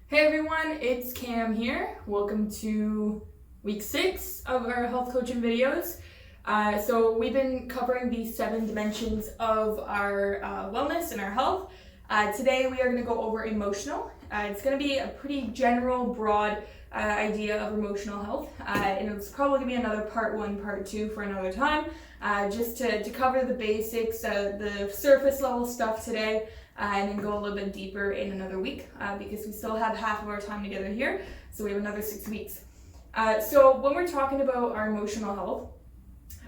Hey everyone, it's Cam here. Welcome to week 6 of our health coaching videos. So we've been covering the 7 dimensions of our wellness and our health. Today we are going to go over emotional. It's going to be a pretty general, broad idea of emotional health, and it's probably going to be another part 1, part 2 for another time, just to cover the basics, the surface level stuff today, and then go a little bit deeper in another week, because we still have half of our time together here, so we have another 6 weeks. So when we're talking about our emotional health,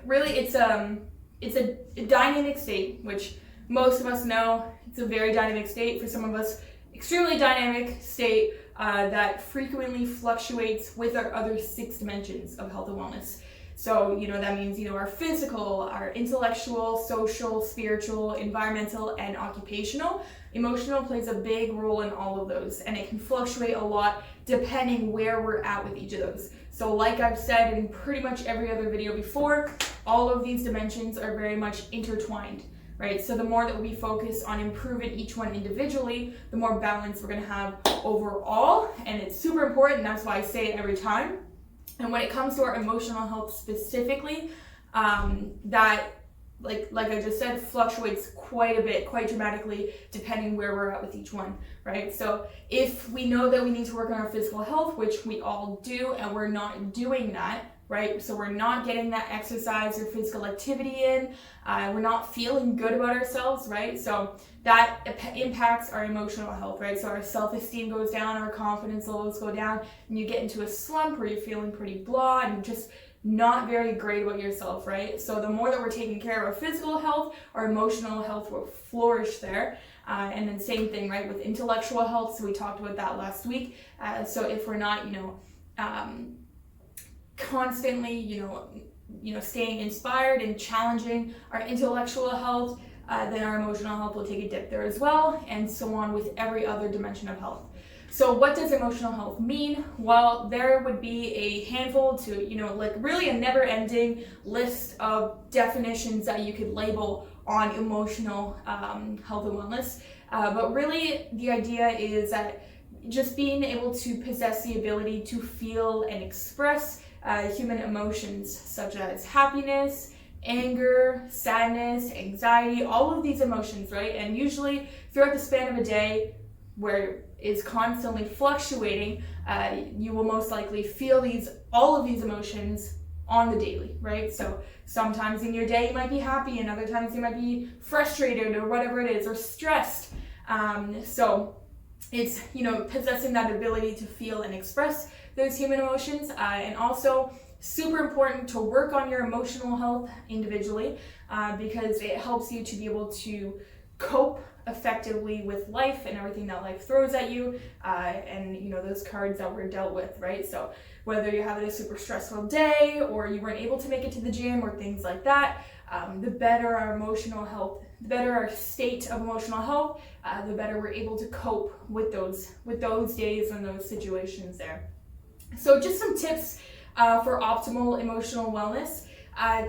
really it's a dynamic state, which most of us know. It's a very dynamic state. For some of us, extremely dynamic state that frequently fluctuates with our other 6 dimensions of health and wellness. So, that means, our physical, our intellectual, social, spiritual, environmental, and occupational. Emotional plays a big role in all of those, and it can fluctuate a lot depending where we're at with each of those. So like I've said in pretty much every other video before, all of these dimensions are very much intertwined, right? So the more that we focus on improving each one individually, the more balance we're going to have overall, and it's super important. That's why I say it every time. And when it comes to our emotional health specifically, that, like I just said, fluctuates quite a bit, quite dramatically, depending where we're at with each one, right? So if we know that we need to work on our physical health, which we all do, and we're not doing that, right? So we're not getting that exercise or physical activity in, we're not feeling good about ourselves, right? So that impacts our emotional health, right? So our self-esteem goes down, our confidence levels go down, and you get into a slump where you're feeling pretty blah and just not very great about yourself, right? So the more that we're taking care of our physical health, our emotional health will flourish there. And then same thing, right, with intellectual health. So we talked about that last week. So if we're not, constantly, staying inspired and challenging our intellectual health, then our emotional health will take a dip there as well, and so on with every other dimension of health. So what does emotional health mean? Well, there would be a handful to, really a never-ending list of definitions that you could label on emotional health and wellness. But really, the idea is that just being able to possess the ability to feel and express human emotions such as happiness, anger, sadness, anxiety, all of these emotions, right? And usually throughout the span of a day, where it's constantly fluctuating, you will most likely feel all of these emotions on the daily, right? So sometimes in your day you might be happy, and other times you might be frustrated or whatever it is, or stressed. So it's, possessing that ability to feel and express those human emotions, and also super important to work on your emotional health individually, because it helps you to be able to cope effectively with life and everything that life throws at you, and those cards that we're dealt with, right? So whether you're having a super stressful day, or you weren't able to make it to the gym, or things like that, the better our emotional health, the better our state of emotional health, the better we're able to cope with those days and those situations there. So just some tips for optimal emotional wellness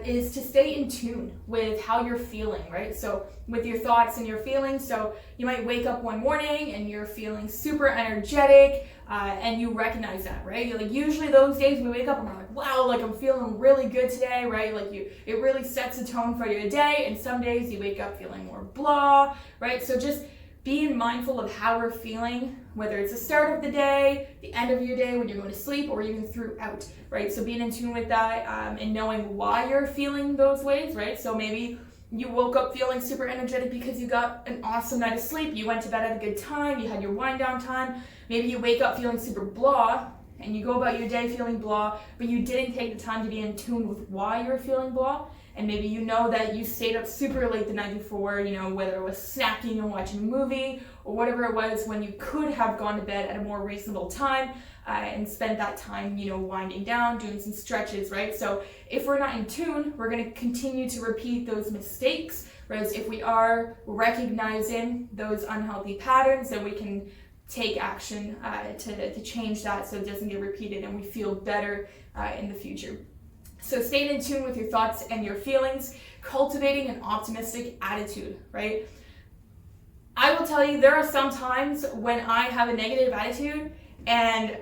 is to stay in tune with how you're feeling, right? So with your thoughts and your feelings. So you might wake up one morning and you're feeling super energetic, and you recognize that, right? Like usually those days we wake up and we're like, wow, like I'm feeling really good today, right? Like it really sets a tone for your day. And some days you wake up feeling more blah, right? So just being mindful of how we're feeling, whether it's the start of the day, the end of your day, when you're going to sleep, or even throughout, right? So being in tune with that, and knowing why you're feeling those ways, right? So maybe you woke up feeling super energetic because you got an awesome night of sleep, you went to bed at a good time, you had your wind down time. Maybe you wake up feeling super blah, and you go about your day feeling blah, but you didn't take the time to be in tune with why you're feeling blah. And maybe that you stayed up super late the night before, whether it was snacking and watching a movie, or whatever it was, when you could have gone to bed at a more reasonable time, and spent that time, winding down, doing some stretches, right? So if we're not in tune, we're going to continue to repeat those mistakes, whereas if we are recognizing those unhealthy patterns, then we can take action to change that so it doesn't get repeated and we feel better in the future. So staying in tune with your thoughts and your feelings, cultivating an optimistic attitude, right? I will tell you, there are some times when I have a negative attitude And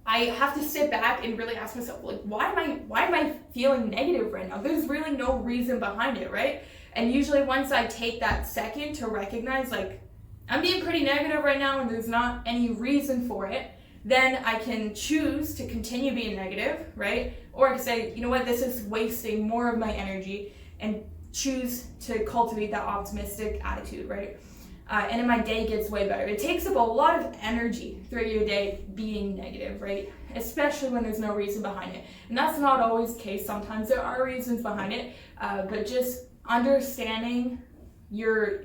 I have to sit back and really ask myself, like, why am I feeling negative right now? There's really no reason behind it, right? And usually once I take that second to recognize, like, I'm being pretty negative right now and there's not any reason for it, then I can choose to continue being negative, right? Or I can say, you know what, this is wasting more of my energy, and choose to cultivate that optimistic attitude, right? And then my day gets way better. It takes up a lot of energy throughout your day being negative, right? Especially when there's no reason behind it. And that's not always the case. Sometimes there are reasons behind it, but just understanding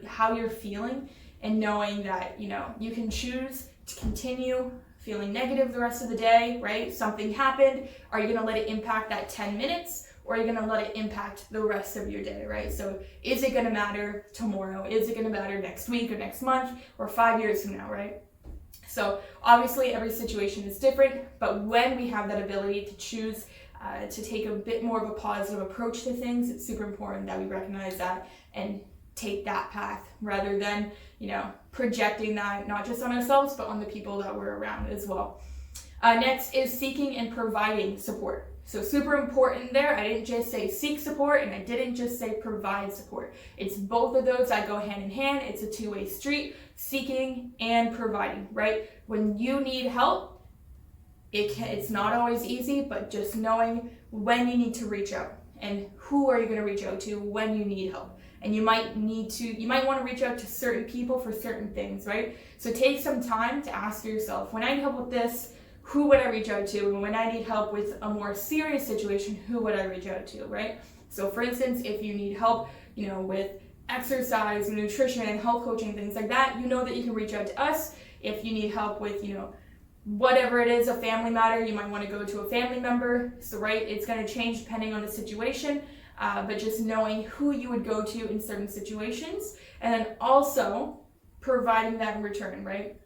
how you're feeling and knowing that, you know, you can choose to continue feeling negative the rest of the day, right? Something happened. Are you going to let it impact that 10 minutes? Or are you going to let it impact the rest of your day, right? So is it going to matter tomorrow? Is it going to matter next week or next month or 5 years from now, right? So obviously every situation is different, but when we have that ability to choose to take a bit more of a positive approach to things, it's super important that we recognize that and take that path rather than, you know, projecting that not just on ourselves, but on the people that we're around as well. Next is seeking and providing support. So super important there. I didn't just say seek support and I didn't just say provide support. It's both of those that go hand in hand. It's a two-way street, seeking and providing, right? When you need help, it's not always easy, but just knowing when you need to reach out and who are you going to reach out to when you need help. And you might want to reach out to certain people for certain things, right? So take some time to ask yourself, when I need help with this, who would I reach out to? And when I need help with a more serious situation, who would I reach out to, right? So for instance, if you need help, you know, with exercise, nutrition, health coaching, things like that, you know that you can reach out to us. If you need help with, you know, whatever it is, a family matter, you might want to go to a family member. So, right, it's going to change depending on the situation, but just knowing who you would go to in certain situations, and then also providing that in return, right?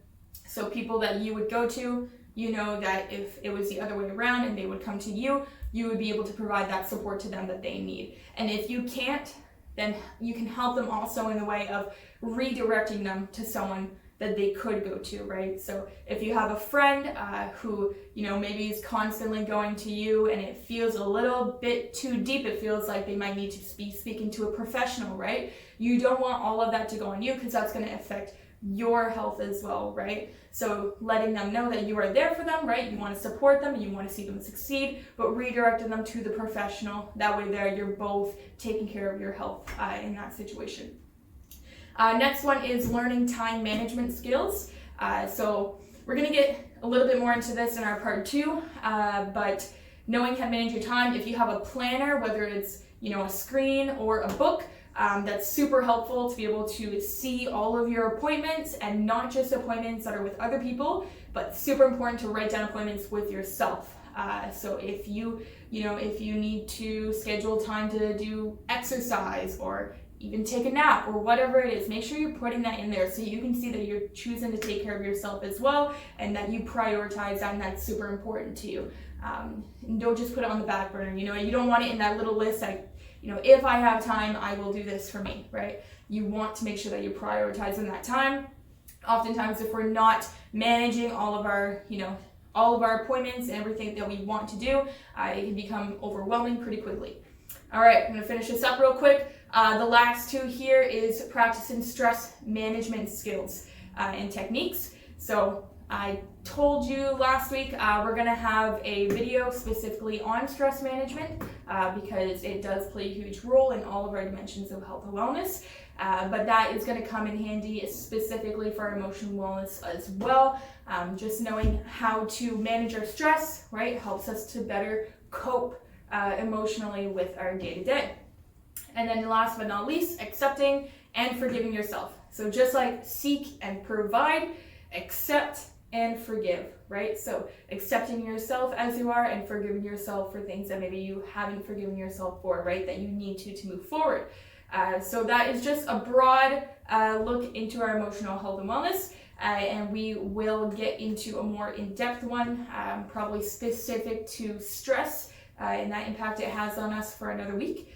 So people that you would go to, you know that if it was the other way around and they would come to you, you would be able to provide that support to them that they need. And if you can't, then you can help them also in the way of redirecting them to someone that they could go to, right? So if you have a friend who, you know, maybe is constantly going to you and it feels a little bit too deep, it feels like they might need to be speaking to a professional, right? You don't want all of that to go on you because that's going to affect your health as well, right? So letting them know that you are there for them, right? You want to support them, you want to see them succeed, but redirecting them to the professional. That way there, you're both taking care of your health in that situation. Next one is learning time management skills. So we're going to get a little bit more into this in our part 2, but knowing how to manage your time, if you have a planner, whether it's, you know, a screen or a book, that's super helpful to be able to see all of your appointments, and not just appointments that are with other people, but super important to write down appointments with yourself. So if you need to schedule time to do exercise or even take a nap or whatever it is, make sure you're putting that in there so you can see that you're choosing to take care of yourself as well, and that you prioritize that, and that's super important to you. And don't just put it on the back burner. You know, you don't want it in that little list like, you know, if I have time, I will do this for me, right? You want to make sure that you're prioritizing that time. Oftentimes, if we're not managing all of our appointments and everything that we want to do, it can become overwhelming pretty quickly. All right, I'm gonna finish this up real quick. The last 2 here is practicing stress management skills and techniques. So I told you last week we're going to have a video specifically on stress management because it does play a huge role in all of our dimensions of health and wellness. But that is going to come in handy specifically for our emotional wellness as well. Just knowing how to manage our stress, right, helps us to better cope emotionally with our day-to-day. And then last but not least, accepting and forgiving yourself. So just like seek and provide, accept and forgive, right? So accepting yourself as you are and forgiving yourself for things that maybe you haven't forgiven yourself for, right? That you need to move forward. So that is just a broad look into our emotional health and wellness. And we will get into a more in-depth one, probably specific to stress and that impact it has on us for another week.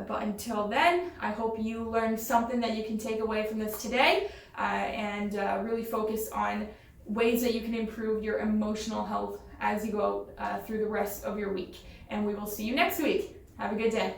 But until then, I hope you learned something that you can take away from this today and really focus on ways that you can improve your emotional health as you go through the rest of your week. And we will see you next week. Have a good day.